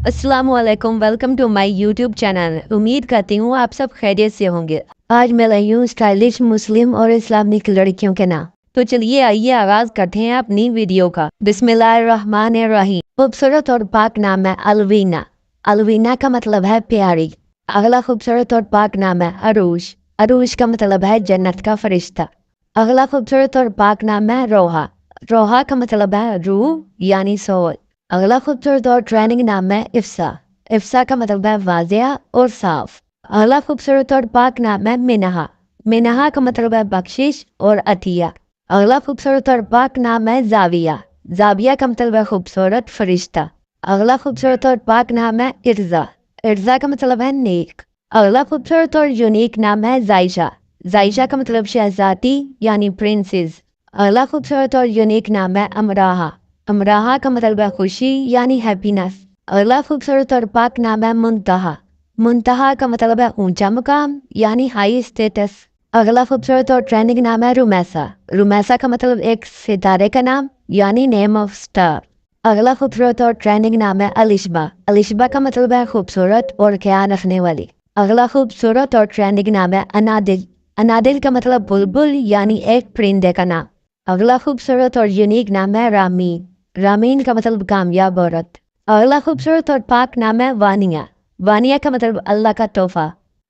अस्सलाम वालेकुम, welcome to my YouTube channel. उम्मीद करती हूँ आप सब खैरियत से होंगे। आज मैं लाई हूँ स्टाइलिश मुस्लिम और इस्लामिक लड़कियों के नाम। तो चलिए आइए आगाज करते हैं अपनी वीडियो का। बिस्मिल्लाहिर्रहमानिर्रहीम। खूबसूरत और पाक नाम है अलवीना। अलवीना का मतलब है प्यारी। अगला खूबसूरत और पाक नाम है अरूश। अरूश का मतलब है जन्नत का फरिश्ता। अगला खूबसूरत और पाक नाम है रोहा। रोहा का मतलब है रूह यानी सोल। अगला खूबसूरत और ट्रेंडिंग नाम है इफ्सा। इफ्सा का मतलब है वाजिया और साफ। अगला खूबसूरत और पाक नाम है मिनहा। मिनहा का मतलब है बख्शिश और अतिया। अगला खूबसूरत और पाक नाम है जाविया। जाविया का मतलब है खूबसूरत फरिश्ता। अगला खूबसूरत और पाक नाम है इर्जा। इर्जा का मतलब है नेक। अगला खूबसूरत और यूनिक नाम है जायशा। जायशा का मतलब शहजादी यानी प्रिंसेस। अगला खूबसूरत और यूनिक नाम है अमराहा। अमराहा का मतलब है खुशी यानी हैप्पीनेस। अगला खूबसूरत और पाक नाम है मुंतहा। मुंतहा का मतलब है ऊंचा मुकाम यानी हाई स्टेटस। अगला खूबसूरत और ट्रेंडिंग नाम है रुमैसा। रुमैसा का मतलब एक सितारे का नाम यानी नेम ऑफ स्टार। अगला खूबसूरत और ट्रेंडिंग नाम है अलिशबा। अलिशबा का मतलब है खूबसूरत और ख्याल रखने वाली। अगला खूबसूरत और ट्रेंडिंग नाम है अनादिल। अनादिल का मतलब बुलबुल यानी एक परिंदे का नाम। अगला खूबसूरत और यूनिक नाम है रामीन। रामीन का मतलब कामयाब औरत। अगला खूबसूरत और पाक नाम है वानिया। वानिया का मतलब अल्लाह का तोहफा।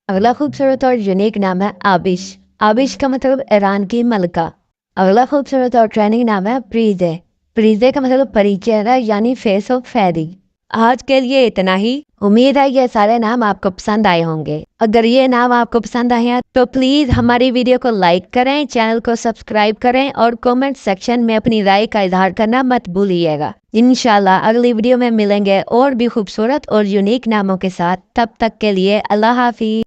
अगला खूबसूरत और यूनिक नाम है आबिश। आबिश का मतलब ईरान की मलका। अगला खूबसूरत और ट्रेंडिंग नाम है प्रीजे। प्रीजे का मतलब परिचय यानी फेस ऑफ फेरी। आज के लिए इतना ही। उम्मीद है ये सारे नाम आपको पसंद आए होंगे। अगर ये नाम आपको पसंद आए हैं तो प्लीज हमारी वीडियो को लाइक करें, चैनल को सब्सक्राइब करें और कमेंट सेक्शन में अपनी राय का इजहार करना मत भूलिएगा। इंशाल्लाह अगली वीडियो में मिलेंगे और भी खूबसूरत और यूनिक नामों के साथ। तब तक के लिए अल्लाह हाफिज।